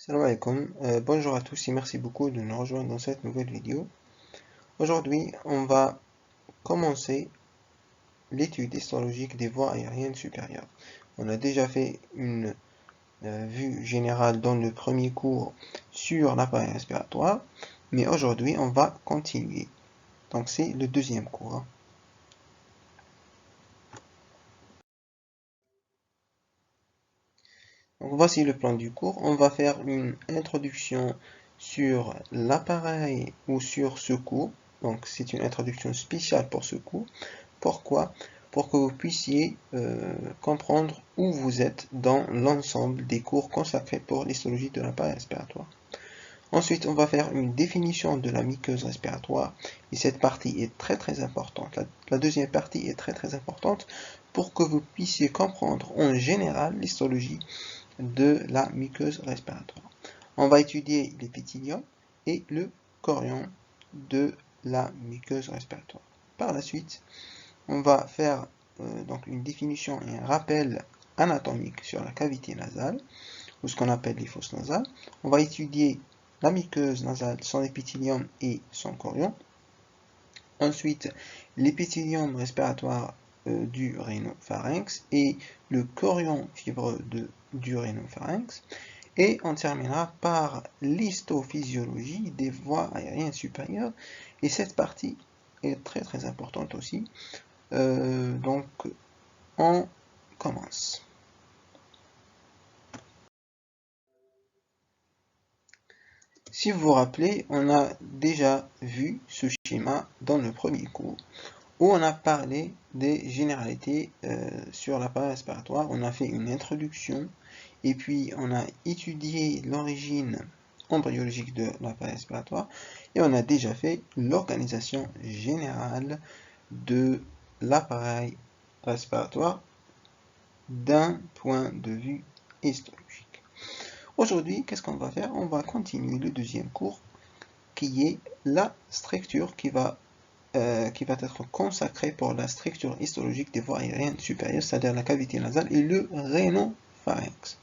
Salam alaikum, bonjour à tous et merci beaucoup de nous rejoindre dans cette nouvelle vidéo. Aujourd'hui, on va commencer l'étude histologique des voies aériennes supérieures. On a déjà fait une vue générale dans le premier cours sur l'appareil respiratoire, mais aujourd'hui, on va continuer. Donc, c'est le deuxième cours. Donc, voici le plan du cours. On va faire une introduction sur l'appareil ou sur ce cours. Donc, c'est une introduction spéciale pour ce cours. Pourquoi? Pour que vous puissiez comprendre où vous êtes dans l'ensemble des cours consacrés pour l'histologie de l'appareil respiratoire. Ensuite, on va faire une définition de la muqueuse respiratoire et cette partie est très importante. La deuxième partie est très importante pour que vous puissiez comprendre en général l'histologie de la muqueuse respiratoire. On va étudier l'épithélium et le chorion de la muqueuse respiratoire. Par la suite, on va faire donc une définition et un rappel anatomique sur la cavité nasale, ou ce qu'on appelle les fosses nasales. On va étudier la muqueuse nasale, son épithélium et son chorion. Ensuite, l'épithélium respiratoire du rhinopharynx et le chorion fibreux du rhinopharynx. Et on terminera par l'histophysiologie des voies aériennes supérieures. Et cette partie est très importante aussi. Donc, on commence. Si vous vous rappelez, on a déjà vu ce schéma dans le premier cours, où on a parlé des généralités sur l'appareil respiratoire. On a fait une introduction, et puis on a étudié l'origine embryologique de l'appareil respiratoire, et on a déjà fait l'organisation générale de l'appareil respiratoire d'un point de vue histologique. Aujourd'hui, qu'est-ce qu'on va faire? On va continuer le deuxième cours qui est la structure qui va être consacrée pour la structure histologique des voies aériennes supérieures, c'est-à-dire la cavité nasale et le rhinopharynx.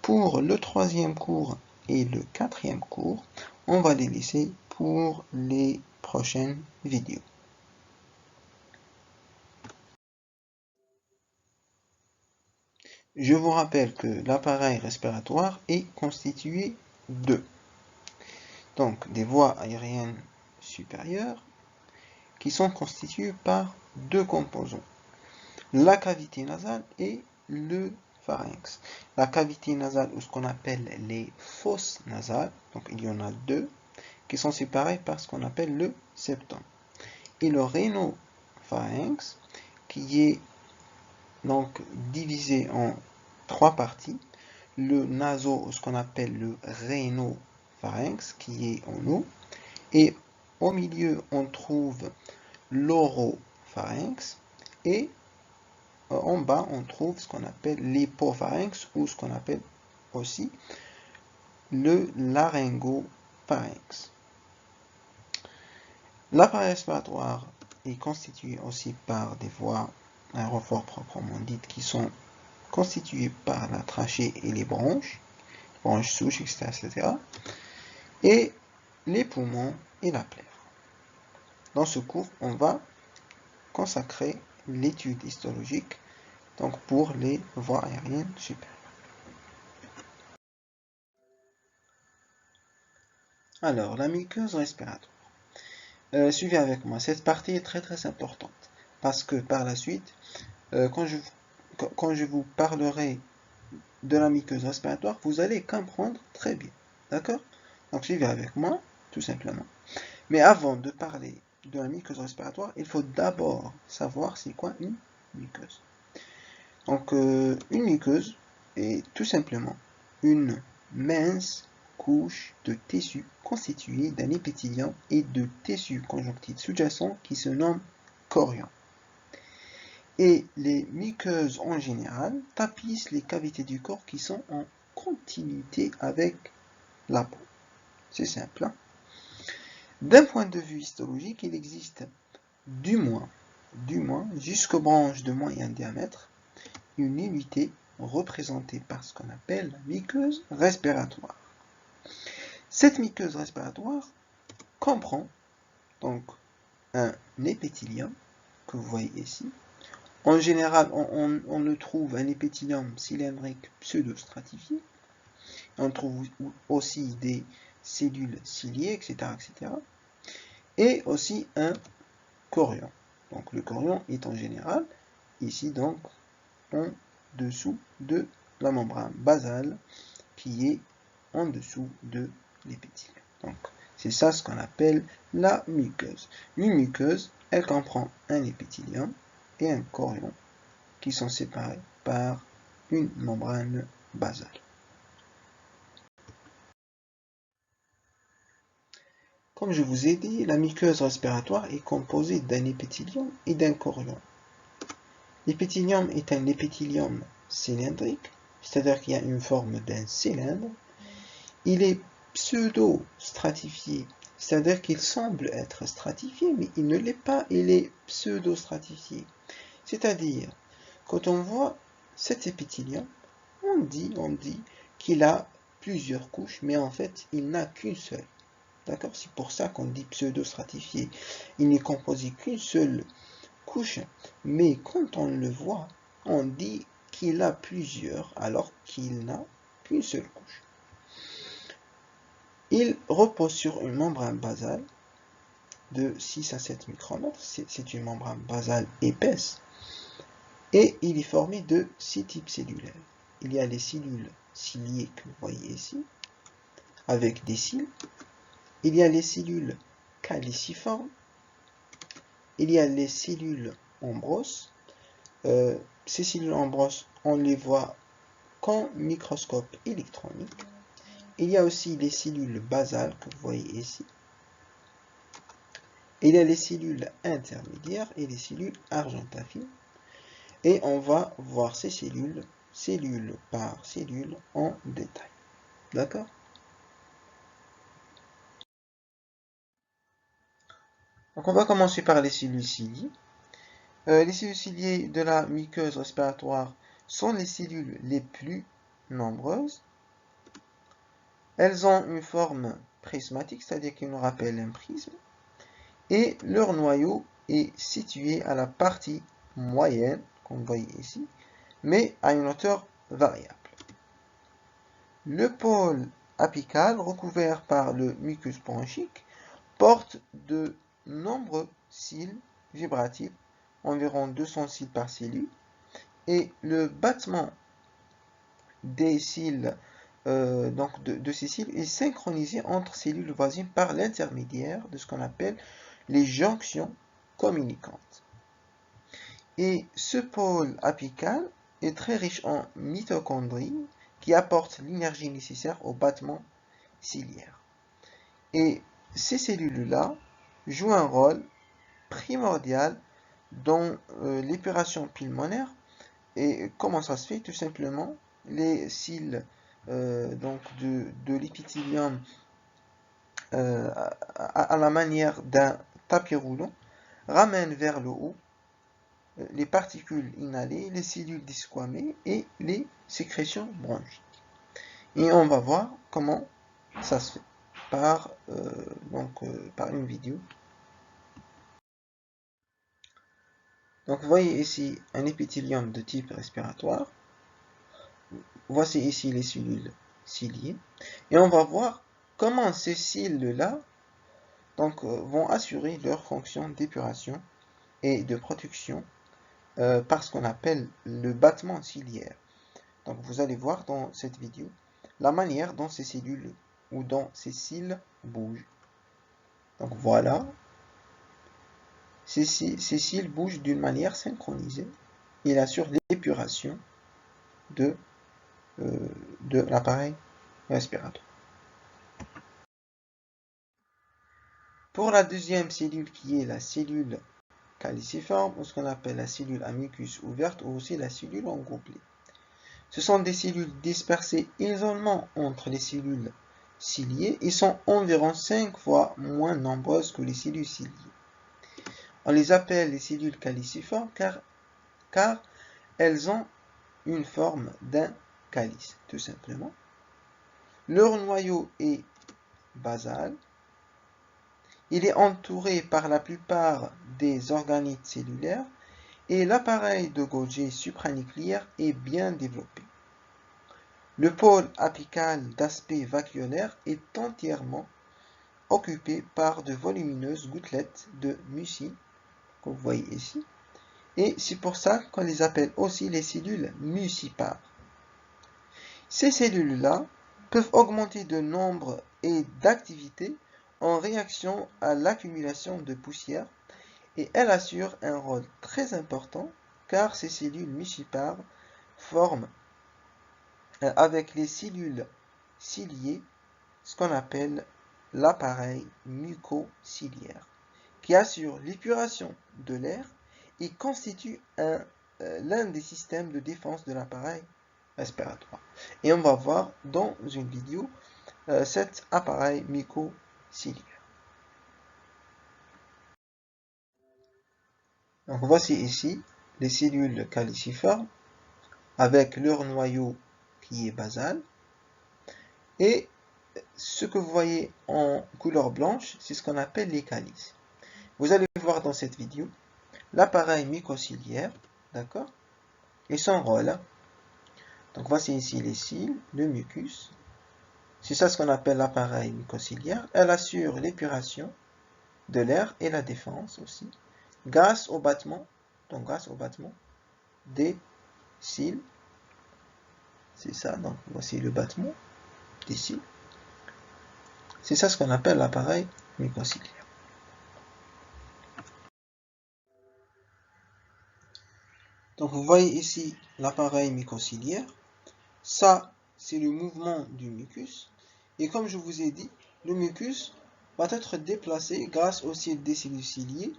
Pour le troisième cours et le quatrième cours, on va les laisser pour les prochaines vidéos. Je vous rappelle que l'appareil respiratoire est constitué de des voies aériennes supérieures qui sont constituées par deux composants, la cavité nasale et le pharynx. La cavité nasale, ou ce qu'on appelle les fosses nasales, donc il y en a deux, qui sont séparées par ce qu'on appelle le septum. Et le rhinopharynx, qui est donc divisé en trois parties, le naso, ce qu'on appelle le rhinopharynx, qui est en haut, et au milieu, on trouve l'oropharynx, et en bas, on trouve ce qu'on appelle l'hypopharynx, ou ce qu'on appelle aussi le laryngopharynx. L'appareil respiratoire est constitué aussi par des voies aérophores proprement dites qui sont constituées par la trachée et les bronches souches, etc. Et les poumons et la plaie. Dans ce cours, on va consacrer l'étude histologique pour les voies aériennes supérieures. Alors, la muqueuse respiratoire. Suivez avec moi, cette partie est très importante parce que par la suite, quand je vous parlerai de la muqueuse respiratoire, vous allez comprendre très bien. D'accord? Donc suivez avec moi, tout simplement. Mais avant de parler de la muqueuse respiratoire, il faut d'abord savoir c'est quoi une muqueuse. Donc une muqueuse est tout simplement une mince couche de tissu constituée d'un épithélium et de tissus conjonctifs sous-jacents qui se nomment chorion. Et les muqueuses en général tapissent les cavités du corps qui sont en continuité avec la peau. C'est simple. Hein? D'un point de vue histologique, il existe du moins jusqu'aux branches de moyen diamètre, une unité représentée par ce qu'on appelle la muqueuse respiratoire. Cette muqueuse respiratoire comprend donc un épithélium que vous voyez ici. En général, on le trouve un épithélium cylindrique pseudo-stratifié. On trouve aussi des cellules ciliées, etc., etc. Et aussi un chorion. Donc le chorion est en général ici donc en dessous de la membrane basale qui est en dessous de l'épithélium. Donc c'est ça ce qu'on appelle la muqueuse. Une muqueuse, elle comprend un épithélium et un chorion qui sont séparés par une membrane basale. Comme je vous ai dit, la muqueuse respiratoire est composée d'un épithélium et d'un chorion. L'épithélium est un épithélium cylindrique, c'est-à-dire qu'il y a une forme d'un cylindre. Il est pseudo-stratifié, c'est-à-dire qu'il semble être stratifié, mais il ne l'est pas, il est pseudo-stratifié. C'est-à-dire, quand on voit cet épithélium, on dit qu'il a plusieurs couches, mais en fait, il n'a qu'une seule. D'accord? C'est pour ça qu'on dit pseudo-stratifié. Il n'est composé qu'une seule couche, mais quand on le voit, on dit qu'il a plusieurs, alors qu'il n'a qu'une seule couche. Il repose sur une membrane basale de 6 à 7 micromètres. C'est une membrane basale épaisse. Et il est formé de 6 types cellulaires. Il y a les cellules ciliées que vous voyez ici, avec des cils. Il y a les cellules caliciformes. Il y a les cellules en brosse. Ces cellules en brosse, on les voit qu'en microscope électronique. Il y a aussi les cellules basales que vous voyez ici. Il y a les cellules intermédiaires et les cellules argentaphiles. Et on va voir ces cellules, cellule par cellule, en détail. D'accord? Donc on va commencer par les cellules ciliées. Les cellules ciliées de la muqueuse respiratoire sont les cellules les plus nombreuses. Elles ont une forme prismatique, c'est-à-dire qu'ils nous rappellent un prisme. Et leur noyau est situé à la partie moyenne, comme vous voyez ici, mais à une hauteur variable. Le pôle apical, recouvert par le mucus bronchique, porte de nombreux cils vibratiles, environ 200 cils par cellule, et le battement des cils, de ces cils est synchronisé entre cellules voisines par l'intermédiaire de ce qu'on appelle les jonctions communicantes. Et ce pôle apical est très riche en mitochondries qui apportent l'énergie nécessaire au battement ciliaire. Et ces cellules-là jouent un rôle primordial dans l'épuration pulmonaire. Et comment ça se fait? Tout simplement, les cils de l'épithélium à la manière d'un tapis roulant ramènent vers le haut les particules inhalées, les cellules desquamées et les sécrétions bronchiques. Et on va voir comment ça se fait par une vidéo. Donc vous voyez ici un épithélium de type respiratoire. Voici ici les cellules ciliées. Et on va voir comment ces cils-là vont assurer leur fonction d'épuration et de protection par ce qu'on appelle le battement ciliaire. Donc vous allez voir dans cette vidéo la manière dont ces cellules ou dont ces cils bougent. Donc voilà, ces cils bougent d'une manière synchronisée. Il assure l'épuration de l'appareil respiratoire. Pour la deuxième cellule qui est la cellule caliciforme, ou ce qu'on appelle la cellule à mucus ouverte, ou aussi la cellule engoubelée. Ce sont des cellules dispersées isolément entre les cellules ciliées et sont environ 5 fois moins nombreuses que les cellules ciliées. On les appelle les cellules caliciformes car elles ont une forme d'un calice, tout simplement. Leur noyau est basal. Il est entouré par la plupart des organites cellulaires et l'appareil de Golgi supranucléaire est bien développé. Le pôle apical d'aspect vacuolaire est entièrement occupé par de volumineuses gouttelettes de mucine, que vous voyez ici, et c'est pour ça qu'on les appelle aussi les cellules mucipares. Ces cellules-là peuvent augmenter de nombre et d'activité en réaction à l'accumulation de poussière et elles assurent un rôle très important car ces cellules mucipares forment avec les cellules ciliées ce qu'on appelle l'appareil mucociliaire qui assure l'épuration de l'air et constitue l'un des systèmes de défense de l'appareil respiratoire. Et on va voir dans une vidéo cet appareil mucociliaire. Donc voici ici les cellules caliciformes avec leur noyau qui est basal. Et ce que vous voyez en couleur blanche, c'est ce qu'on appelle les calices. Vous allez voir dans cette vidéo l'appareil mucociliaire, d'accord, et son rôle. Donc voici ici les cils, le mucus. C'est ça ce qu'on appelle l'appareil mucociliaire. Elle assure l'épuration de l'air et la défense aussi, grâce au battement, des cils. C'est ça, donc voici le battement des cils. C'est ça ce qu'on appelle l'appareil mucociliaire. Donc vous voyez ici l'appareil mucociliaire. Ça, c'est le mouvement du mucus. Et comme je vous ai dit, le mucus va être déplacé grâce au cil des cellules ciliées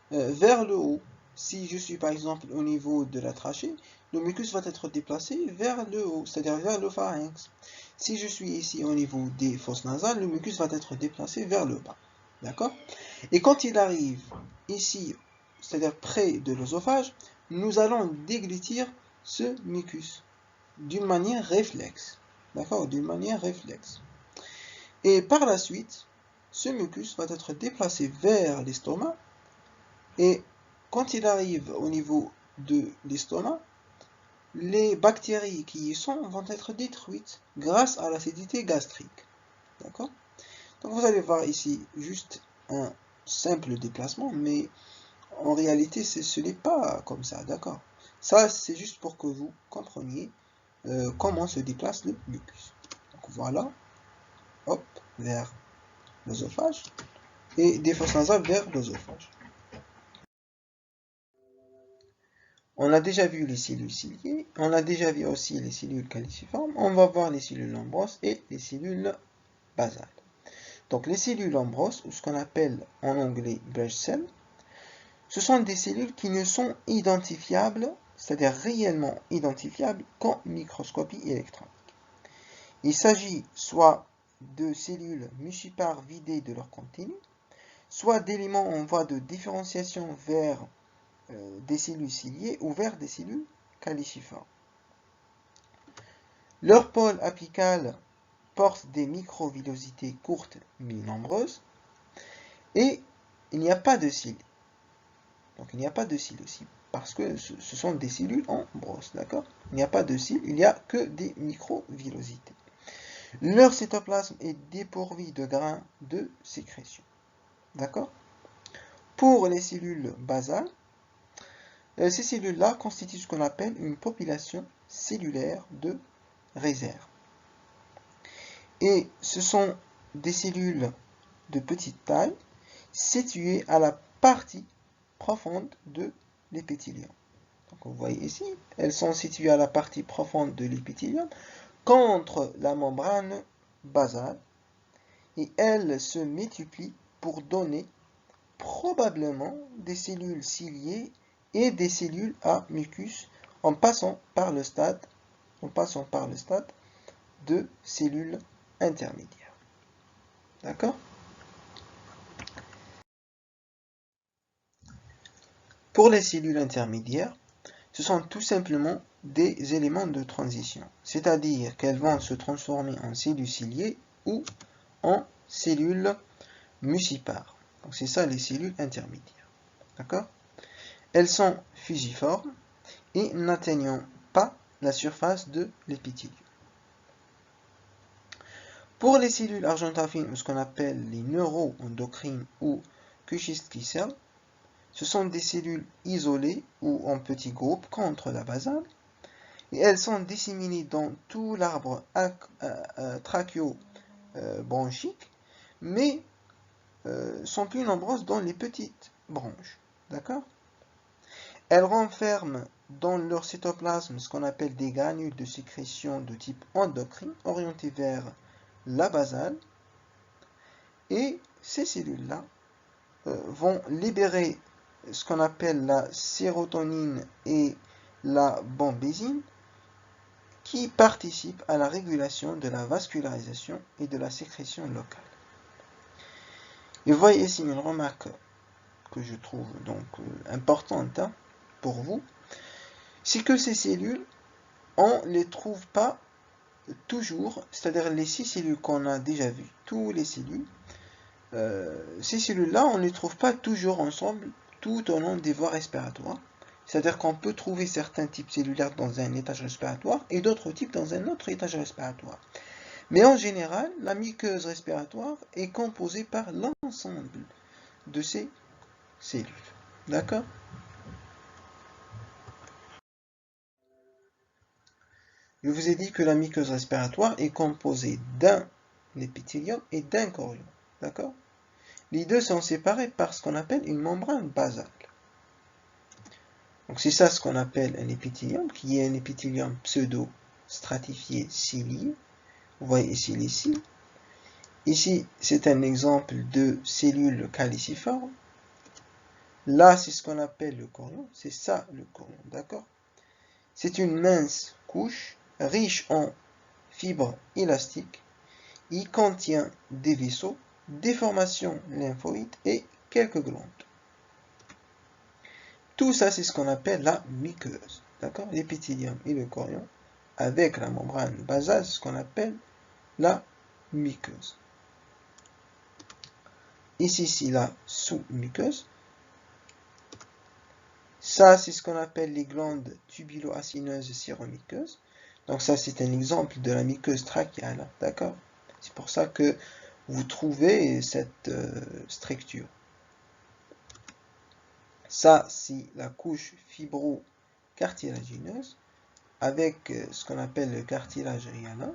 vers le haut. Si je suis par exemple au niveau de la trachée, le mucus va être déplacé vers le haut, c'est-à-dire vers le pharynx. Si je suis ici au niveau des fosses nasales, le mucus va être déplacé vers le bas. D'accord? Et quand il arrive ici, c'est-à-dire près de l'œsophage, nous allons déglutir ce mucus d'une manière réflexe. D'accord? D'une manière réflexe. Et par la suite, ce mucus va être déplacé vers l'estomac. Et quand il arrive au niveau de l'estomac, les bactéries qui y sont vont être détruites grâce à l'acidité gastrique. D'accord? Donc vous allez voir ici juste un simple déplacement, mais en réalité ce n'est pas comme ça, d'accord? Ça c'est juste pour que vous compreniez comment se déplace le mucus. Donc voilà, hop, vers l'œsophage, et des fosses nasales vers l'œsophage. On a déjà vu les cellules ciliées, on a déjà vu aussi les cellules caliciformes, on va voir les cellules lambroses et les cellules basales. Donc les cellules lambroses, ou ce qu'on appelle en anglais Busch cells, ce sont des cellules qui ne sont identifiables, c'est-à-dire réellement identifiables, qu'en microscopie électronique. Il s'agit soit de cellules mucipares vidées de leur contenu, soit d'éléments en voie de différenciation vers des cellules ciliées ou vers des cellules caliciformes. Leur pôle apical porte des microvillosités courtes mais nombreuses et il n'y a pas de cils. Donc il n'y a pas de cils aussi parce que ce sont des cellules en brosse, d'accord? Il n'y a pas de cils, il n'y a que des microvillosités. Leur cytoplasme est dépourvu de grains de sécrétion, d'accord? Pour les cellules basales, ces cellules-là constituent ce qu'on appelle une population cellulaire de réserve. Et ce sont des cellules de petite taille situées à la partie profonde de l'épithélium. Donc vous voyez ici, elles sont situées à la partie profonde de l'épithélium contre la membrane basale et elles se multiplient pour donner probablement des cellules ciliées et des cellules à mucus en passant par le stade de cellules intermédiaires. D'accord? Pour les cellules intermédiaires, ce sont tout simplement des éléments de transition, c'est-à-dire qu'elles vont se transformer en cellules ciliées ou en cellules mucipares. Donc c'est ça les cellules intermédiaires. D'accord? Elles sont fusiformes et n'atteignant pas la surface de l'épithélium. Pour les cellules argentafines, ou ce qu'on appelle les neuroendocrines ou Kuczynski cells, ce sont des cellules isolées ou en petits groupes contre la basale, et elles sont disséminées dans tout l'arbre trachéo-bronchique, mais sont plus nombreuses dans les petites branches. D'accord? Elles renferment dans leur cytoplasme ce qu'on appelle des granules de sécrétion de type endocrine orientés vers la basale, et ces cellules-là vont libérer ce qu'on appelle la sérotonine et la bombésine, qui participent à la régulation de la vascularisation et de la sécrétion locale. Et vous voyez ici une remarque que je trouve donc importante pour vous, c'est que ces cellules, on ne les trouve pas toujours, c'est-à-dire les 6 cellules qu'on a déjà vues, toutes les cellules, ces cellules-là, on ne les trouve pas toujours ensemble tout au long des voies respiratoires. C'est-à-dire qu'on peut trouver certains types cellulaires dans un étage respiratoire et d'autres types dans un autre étage respiratoire. Mais en général, la muqueuse respiratoire est composée par l'ensemble de ces cellules. D'accord? Je vous ai dit que la muqueuse respiratoire est composée d'un épithélium et d'un chorion. D'accord? Les deux sont séparés par ce qu'on appelle une membrane basale. Donc c'est ça ce qu'on appelle un épithélium, qui est un épithélium pseudo-stratifié cilié. Vous voyez ici les cils. Ici, c'est un exemple de cellules caliciformes. Là, c'est ce qu'on appelle le chorion. C'est ça le chorion, d'accord? C'est une mince couche riche en fibres élastiques. Il contient des vaisseaux, des formations lymphoïdes et quelques glandes. Tout ça, c'est ce qu'on appelle la muqueuse. D'accord? L'épithélium et le chorion, avec la membrane basale, c'est ce qu'on appelle la muqueuse. Ici, c'est la sous-muqueuse. Ça, c'est ce qu'on appelle les glandes tubulo-acineuses séromuqueuses. Donc ça, c'est un exemple de la muqueuse trachéale. D'accord? C'est pour ça que vous trouvez cette structure. Ça, c'est la couche fibro-cartilagineuse avec ce qu'on appelle le cartilage rhianien.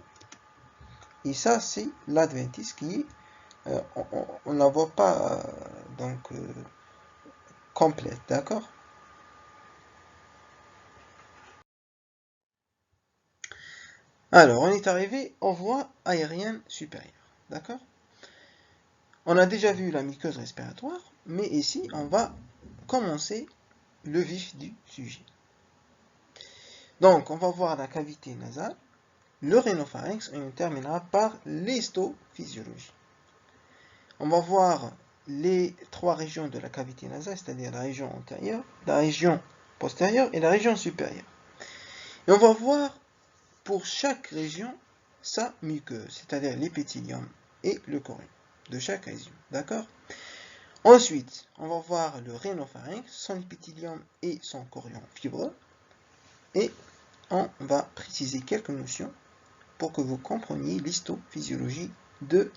Et ça, c'est l'adventice qui on ne la voit pas complète, d'accord? Alors, on est arrivé aux voies aériennes supérieures, d'accord? On a déjà vu la muqueuse respiratoire, mais ici, on va commencer le vif du sujet. Donc, on va voir la cavité nasale, le rhinopharynx, et on terminera par l'histophysiologie. On va voir les 3 régions de la cavité nasale, c'est-à-dire la région antérieure, la région postérieure et la région supérieure. Et on va voir pour chaque région sa muqueuse, c'est-à-dire l'épithélium et le chorion de chaque région. D'accord? Ensuite, on va voir le rhinopharynx, son épithélium et son chorion fibreux. Et on va préciser quelques notions pour que vous compreniez l'histophysiologie de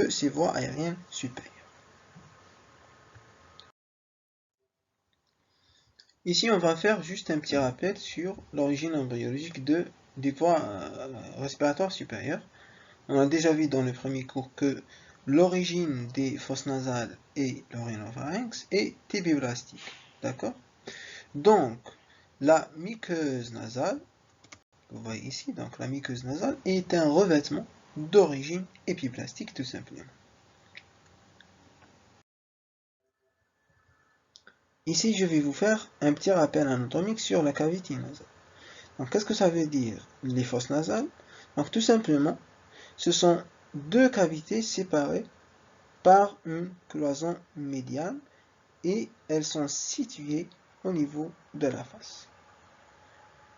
ces voies aériennes supérieures. Ici, on va faire juste un petit rappel sur l'origine embryologique des voies respiratoires supérieures. On a déjà vu dans le premier cours que l'origine des fosses nasales et le rhinopharynx est épiblastique. D'accord? Donc, la muqueuse nasale, vous voyez ici, donc la muqueuse nasale est un revêtement d'origine épiblastique tout simplement. Ici, je vais vous faire un petit rappel anatomique sur la cavité nasale. Donc, qu'est-ce que ça veut dire, les fosses nasales? Donc, tout simplement, ce sont 2 cavités séparées par une cloison médiane et elles sont situées au niveau de la face.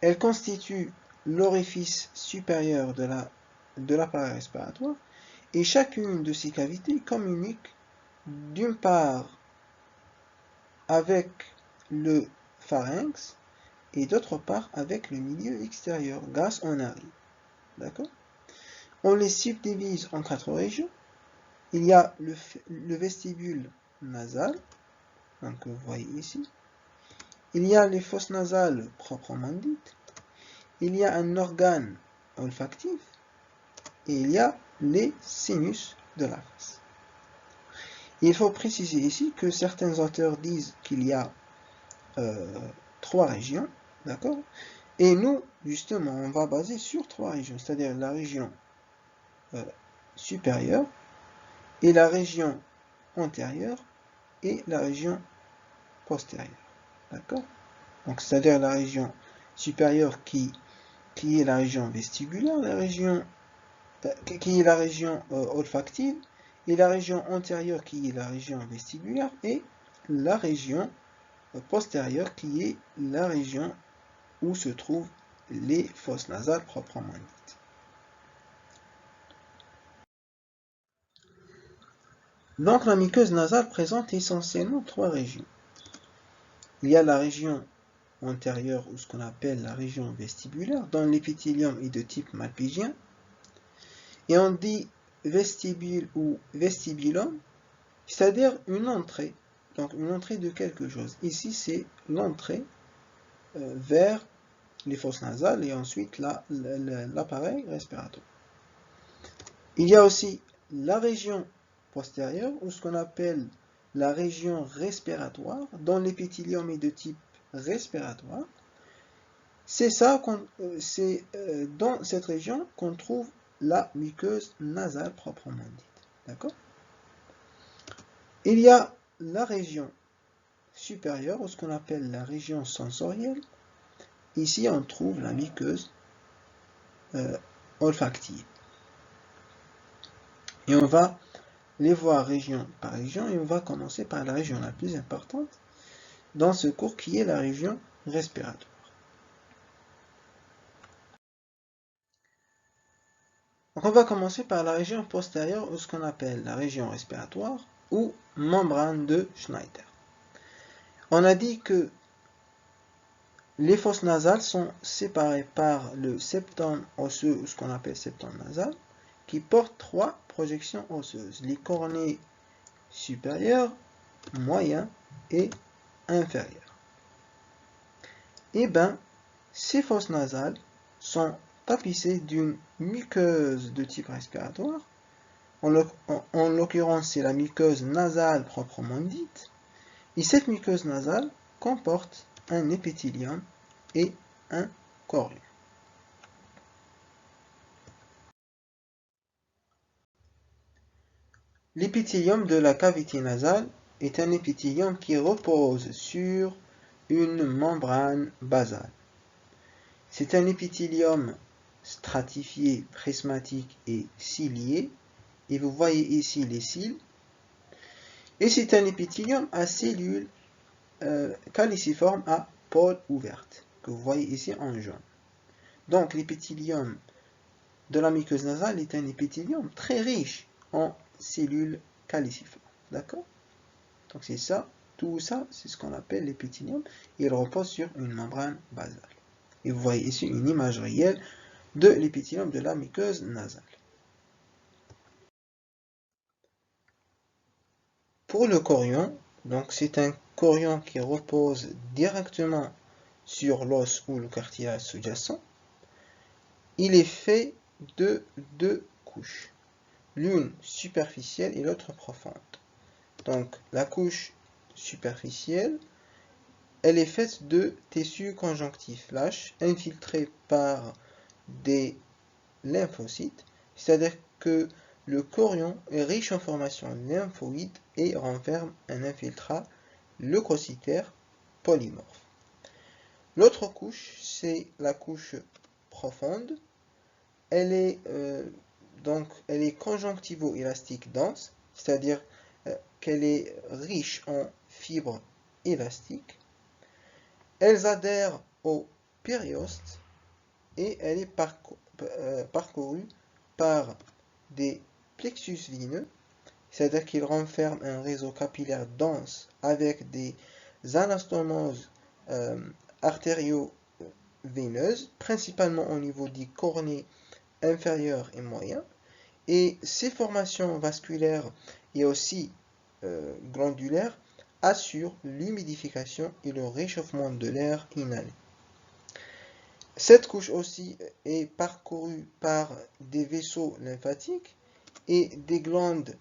Elles constituent l'orifice supérieur de l'appareil respiratoire Et chacune de ces cavités communique d'une part avec le pharynx et d'autre part avec le milieu extérieur grâce aux narines. D'accord? On les subdivise en 4 régions. Il y a le vestibule nasal, donc vous voyez ici. Il y a les fosses nasales proprement dites. Il y a un organe olfactif. Et il y a les sinus de la face. Il faut préciser ici que certains auteurs disent qu'il y a 3 régions, d'accord? Et nous, justement, on va baser sur 3 régions, c'est-à-dire la région supérieure, et la région antérieure, et la région postérieure, d'accord? Donc, c'est-à-dire la région supérieure qui est la région vestibulaire, qui est la région olfactive, et la région antérieure qui est la région vestibulaire, et la région postérieure qui est la région où se trouvent les fosses nasales proprement dites. Donc la muqueuse nasale présente essentiellement 3 régions. Il y a la région antérieure, ou ce qu'on appelle la région vestibulaire, dont l'épithélium est de type malpigien, et on dit vestibule ou vestibulum, c'est-à-dire une entrée, donc une entrée de quelque chose. Ici, c'est l'entrée vers les fosses nasales et ensuite l'appareil respiratoire. Il y a aussi la région postérieure, ou ce qu'on appelle la région respiratoire, dont l'épithélium est de type respiratoire. C'est dans cette région qu'on trouve la muqueuse nasale proprement dite. D'accord? Il y a la région supérieure, ou ce qu'on appelle la région sensorielle. Ici, on trouve la muqueuse olfactive. Et on va les voir région par région, et on va commencer par la région la plus importante dans ce cours, qui est la région respiratoire. Donc on va commencer par la région postérieure, ou ce qu'on appelle la région respiratoire, ou membrane de Schneider. On a dit que les fosses nasales sont séparées par le septum osseux, ou ce qu'on appelle septum nasal, qui porte 3 projections osseuses, les coronets supérieurs, moyens et inférieurs. Et bien, ces fosses nasales sont tapissées d'une muqueuse de type respiratoire. En l'occurrence, c'est la muqueuse nasale proprement dite. Et cette muqueuse nasale comporte un épithélium et un chorion. L'épithélium de la cavité nasale est un épithélium qui repose sur une membrane basale. C'est un épithélium stratifié, prismatique et cilié. Et vous voyez ici les cils. Et c'est un épithélium à cellules caliciformes à pôle ouverte, que vous voyez ici en jaune. Donc l'épithélium de la muqueuse nasale est un épithélium très riche en cellules caliciformes. D'accord? Donc c'est ça, tout ça, c'est ce qu'on appelle l'épithélium. Il repose sur une membrane basale. Et vous voyez ici une image réelle de l'épithélium de la muqueuse nasale. Pour le chorion, donc c'est un chorion qui repose directement sur l'os ou le cartilage sous-jacent. Il est fait de 2 couches, l'une superficielle et l'autre profonde. Donc la couche superficielle, elle est faite de tissu conjonctif lâche infiltré par des lymphocytes, c'est-à-dire que le chorion est riche en formation lymphoïde et renferme un infiltrat leucocytaire polymorphe. L'autre couche, c'est la couche profonde. Elle est conjonctivo-élastique dense, c'est-à-dire qu'elle est riche en fibres élastiques. Elles adhèrent au périosthe et elle est parcourue par des plexus veineux, c'est-à-dire qu'il renferme un réseau capillaire dense avec des anastomoses artério-veineuses, principalement au niveau des cornets inférieurs et moyens. Et ces formations vasculaires et aussi glandulaires assurent l'humidification et le réchauffement de l'air inhalé. Cette couche aussi est parcourue par des vaisseaux lymphatiques et des glandes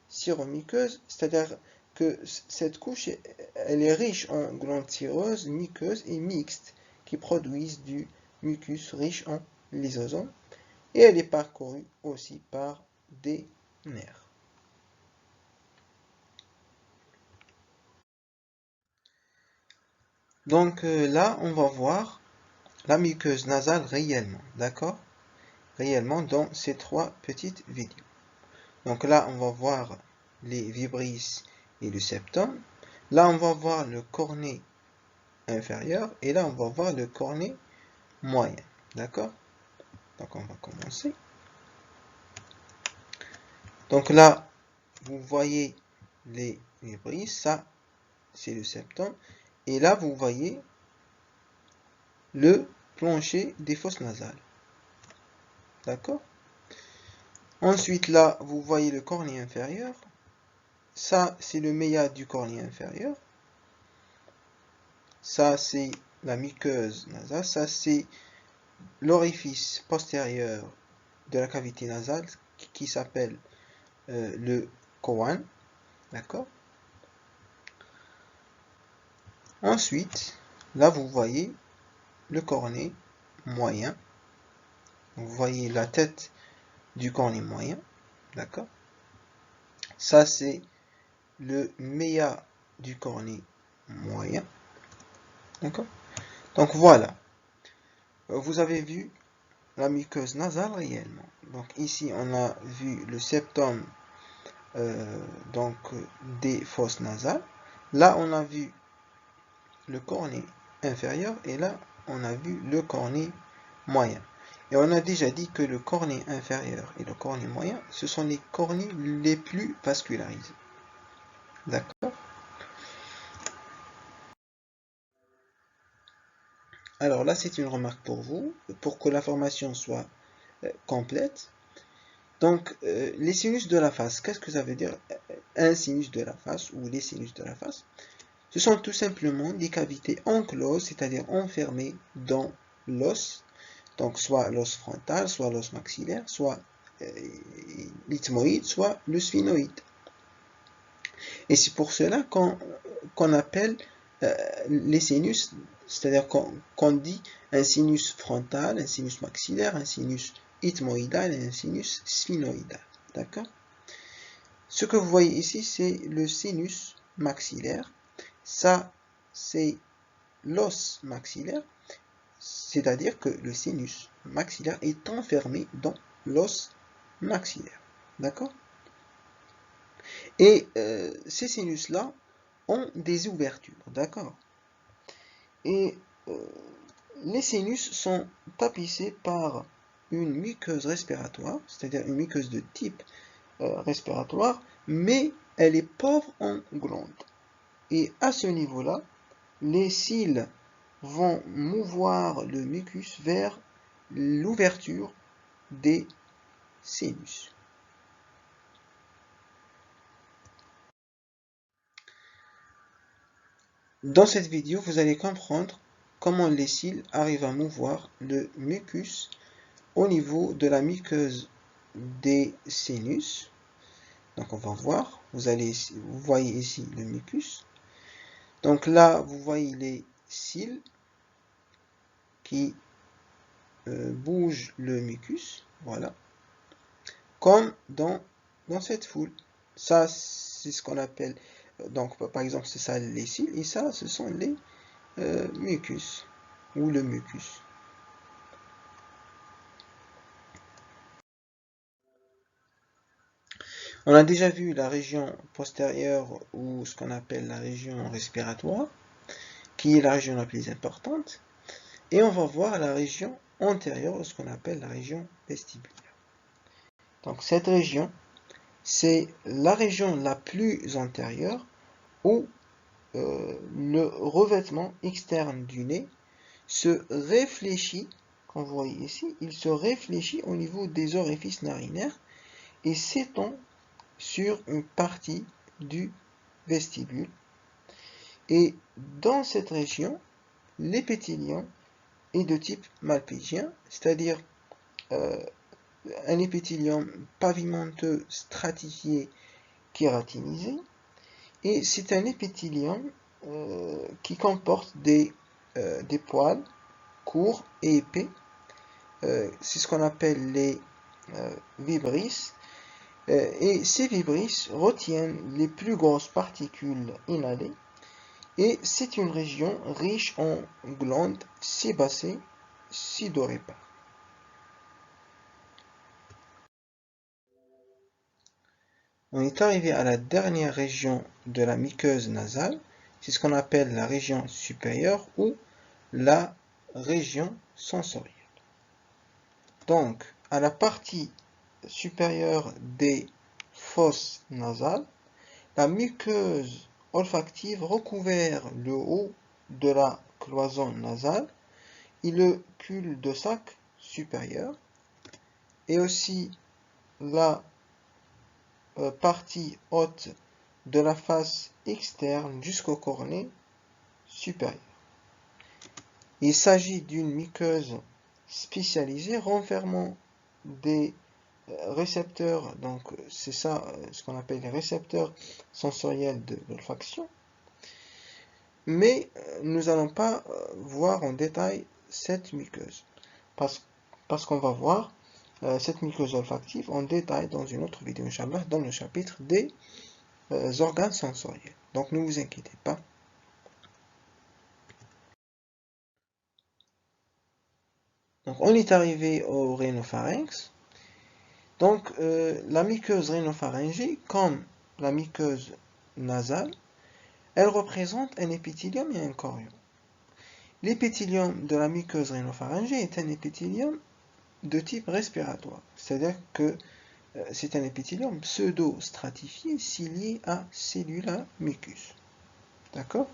séromuqueuses, c'est-à-dire que cette couche elle est riche en glandes séreuses, muqueuses et mixtes qui produisent du mucus riche en lysosomes, et elle est parcourue aussi par des nerfs. Donc là, on va voir la muqueuse nasale réellement, d'accord? Réellement dans ces trois petites vidéos. Donc là, on va voir les vibrisses et le septum. Là, on va voir le cornet inférieur et là, on va voir le cornet moyen, d'accord? Donc on va commencer. Donc là, vous voyez les vibrisses, ça c'est le septum. Et là, vous voyez le plancher des fosses nasales. D'accord? Ensuite, là, vous voyez le cornet inférieur. Ça, c'est le méa du cornet inférieur. Ça, c'est la muqueuse nasale. Ça, c'est l'orifice postérieur de la cavité nasale qui s'appelle le choane. D'accord? Ensuite, là, vous voyez le cornet moyen. Vous voyez la tête du cornet moyen. D'accord? Ça, c'est le méa du cornet moyen. D'accord? Donc, voilà. Vous avez vu la muqueuse nasale réellement. Donc, ici, on a vu le septum des fosses nasales. Là, on a vu le cornet inférieur et là, on a vu le cornet moyen. Et on a déjà dit que le cornet inférieur et le cornet moyen, ce sont les cornets les plus vascularisés. D'accord? Alors là, c'est une remarque pour vous, pour que l'information soit complète. Donc, les sinus de la face, qu'est-ce que ça veut dire? Un sinus de la face ou les sinus de la face? Ce sont tout simplement des cavités encloses, c'est-à-dire enfermées dans l'os, donc soit l'os frontal, soit l'os maxillaire, soit l'ethmoïde, soit le sphenoïde. Et c'est pour cela qu'on appelle les sinus, c'est-à-dire qu'on dit un sinus frontal, un sinus maxillaire, un sinus ethmoïdal et un sinus sphenoïdal. D'accord? Ce que vous voyez ici, c'est le sinus maxillaire. Ça, c'est l'os maxillaire, c'est-à-dire que le sinus maxillaire est enfermé dans l'os maxillaire. D'accord? Et ces sinus-là ont des ouvertures. D'accord? Et les sinus sont tapissés par une muqueuse respiratoire, c'est-à-dire une muqueuse de type respiratoire, mais elle est pauvre en glandes. Et à ce niveau-là, les cils vont mouvoir le mucus vers l'ouverture des sinus. Dans cette vidéo, vous allez comprendre comment les cils arrivent à mouvoir le mucus au niveau de la muqueuse des sinus. Donc on va voir, vous voyez ici le mucus. Donc là, vous voyez les cils qui bougent le mucus, voilà, comme dans cette foule. Ça, c'est ce qu'on appelle, donc par exemple, c'est ça les cils, et ça, ce sont les mucus, ou le mucus. On a déjà vu la région postérieure, ou ce qu'on appelle la région respiratoire, qui est la région la plus importante, et on va voir la région antérieure, ce qu'on appelle la région vestibulaire. Donc cette région, c'est la région la plus antérieure où le revêtement externe du nez se réfléchit, comme vous voyez ici, il se réfléchit au niveau des orifices narinaires et s'étend sur une partie du vestibule. Et dans cette région, l'épithélium est de type malpigien, c'est-à-dire un épithélium pavimenteux stratifié kératinisé, et c'est un épithélium qui comporte des poils courts et épais. C'est ce qu'on appelle les vibrisses. Et ces vibrisses retiennent les plus grosses particules inhalées. Et c'est une région riche en glandes sébacées sudoripares. On est arrivé à la dernière région de la muqueuse nasale. C'est ce qu'on appelle la région supérieure ou la région sensorielle. Donc, à la partie supérieure des fosses nasales, la muqueuse olfactive recouvert le haut de la cloison nasale et le cul-de-sac supérieur, et aussi la partie haute de la face externe jusqu'au cornet supérieur. Il s'agit d'une muqueuse spécialisée renfermant des récepteurs, donc c'est ça ce qu'on appelle les récepteurs sensoriels de l'olfaction, mais nous n'allons pas voir en détail cette muqueuse, parce qu'on va voir cette muqueuse olfactive en détail dans une autre vidéo, Inch'Allah, dans le chapitre des organes sensoriels. Donc ne vous inquiétez pas. Donc on est arrivé au rhinopharynx. Donc la muqueuse rhinopharyngée, comme la muqueuse nasale, elle représente un épithélium et un chorion. L'épithélium de la muqueuse rhinopharyngée est un épithélium de type respiratoire, c'est-à-dire que c'est un épithélium pseudo-stratifié cilié à cellula mucus. D'accord?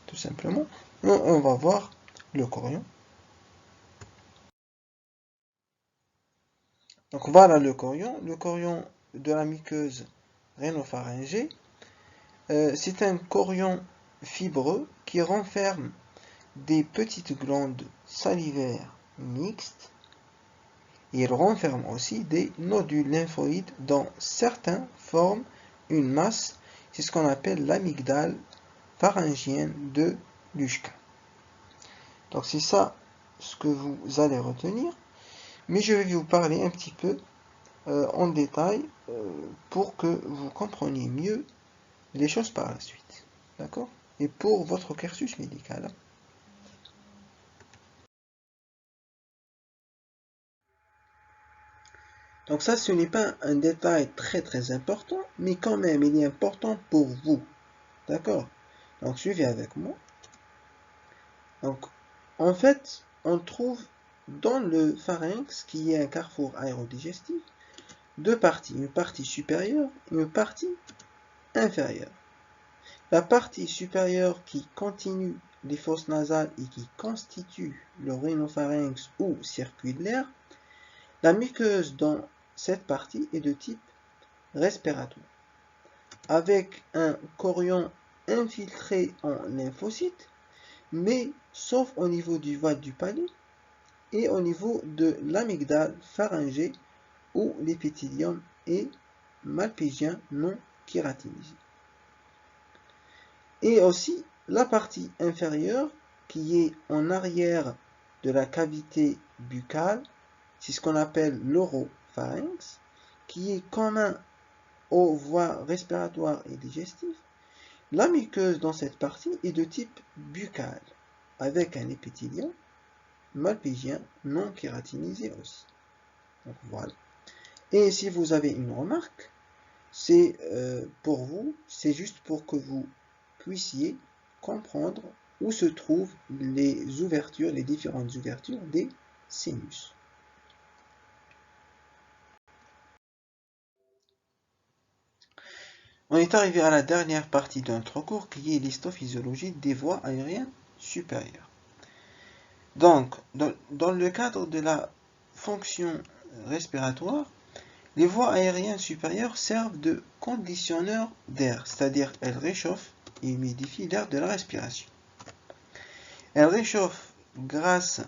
Tout simplement. On va voir le chorion. Donc voilà le chorion. Le chorion de la muqueuse rhinopharyngée, c'est un chorion fibreux qui renferme des petites glandes salivaires mixtes. Et il renferme aussi des nodules lymphoïdes dont certains forment une masse, c'est ce qu'on appelle l'amygdale pharyngienne de Luschka. Donc c'est ça ce que vous allez retenir, mais je vais vous parler un petit peu en détail pour que vous compreniez mieux les choses par la suite. D'accord? Et pour votre cursus médical. Donc ça, ce n'est pas un détail très important, mais quand même, il est important pour vous. D'accord? Donc suivez avec moi. Donc, en fait, on trouve dans le pharynx, qui est un carrefour aérodigestif, deux parties, une partie supérieure et une partie inférieure. La partie supérieure qui continue les fosses nasales et qui constitue le rhinopharynx ou circuit de l'air, la muqueuse dans cette partie est de type respiratoire, avec un chorion infiltré en lymphocytes, mais sauf au niveau du voile du palais et au niveau de l'amygdale pharyngée où l'épithélium est malpigien non kératinisé. Et aussi la partie inférieure qui est en arrière de la cavité buccale, c'est ce qu'on appelle l'oropharynx, qui est commun aux voies respiratoires et digestives. La muqueuse dans cette partie est de type buccal, avec un épithélium malpigien non kératinisé aussi. Donc voilà. Et si vous avez une remarque, c'est pour vous, c'est juste pour que vous puissiez comprendre où se trouvent les ouvertures, les différentes ouvertures des sinus. On est arrivé à la dernière partie de notre cours qui est l'histophysiologie des voies aériennes supérieures. Donc, dans le cadre de la fonction respiratoire, les voies aériennes supérieures servent de conditionneurs d'air, c'est-à-dire elles réchauffent et humidifient l'air de la respiration. Elles réchauffent grâce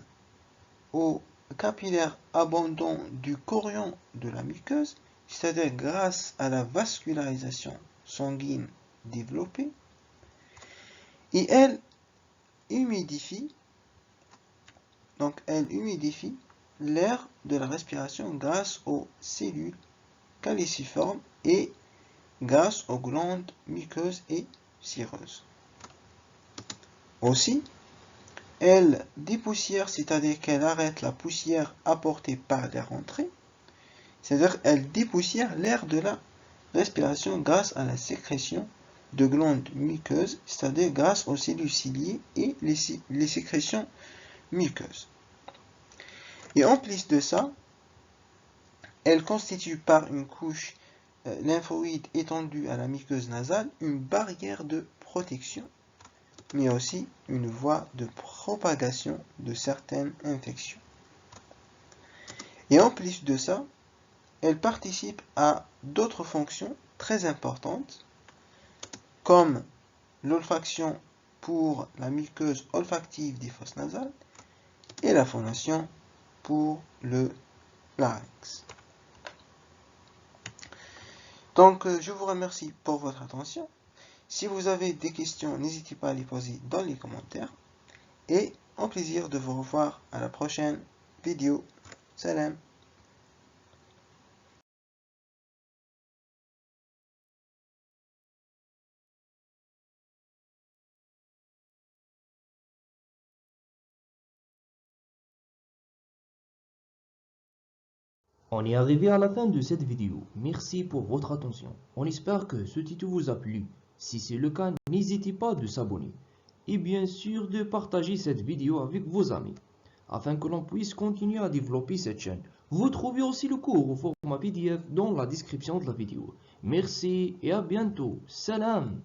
au capillaire abondant du chorion de la muqueuse, c'est-à-dire grâce à la vascularisation sanguine développée, et elles humidifient l'air de la respiration grâce aux cellules caliciformes et grâce aux glandes muqueuses et cireuses. Aussi, elle dépoussière, c'est-à-dire qu'elle arrête la poussière apportée par l'air entré, c'est-à-dire qu'elle dépoussière l'air de la respiration grâce à la sécrétion de glandes muqueuses, c'est-à-dire grâce aux cellules ciliées et les sécrétions muqueuses. Et en plus de ça, elle constitue par une couche lymphoïde étendue à la muqueuse nasale une barrière de protection, mais aussi une voie de propagation de certaines infections. Et en plus de ça, elle participe à d'autres fonctions très importantes, comme l'olfaction pour la muqueuse olfactive des fosses nasales et la phonation pour le larynx. Donc, je vous remercie pour votre attention. Si vous avez des questions, n'hésitez pas à les poser dans les commentaires. Et au plaisir de vous revoir à la prochaine vidéo. Salam. On est arrivé à la fin de cette vidéo. Merci pour votre attention. On espère que ce tuto vous a plu. Si c'est le cas, n'hésitez pas de s'abonner. Et bien sûr de partager cette vidéo avec vos amis, afin que l'on puisse continuer à développer cette chaîne. Vous trouvez aussi le cours au format PDF dans la description de la vidéo. Merci et à bientôt. Salam.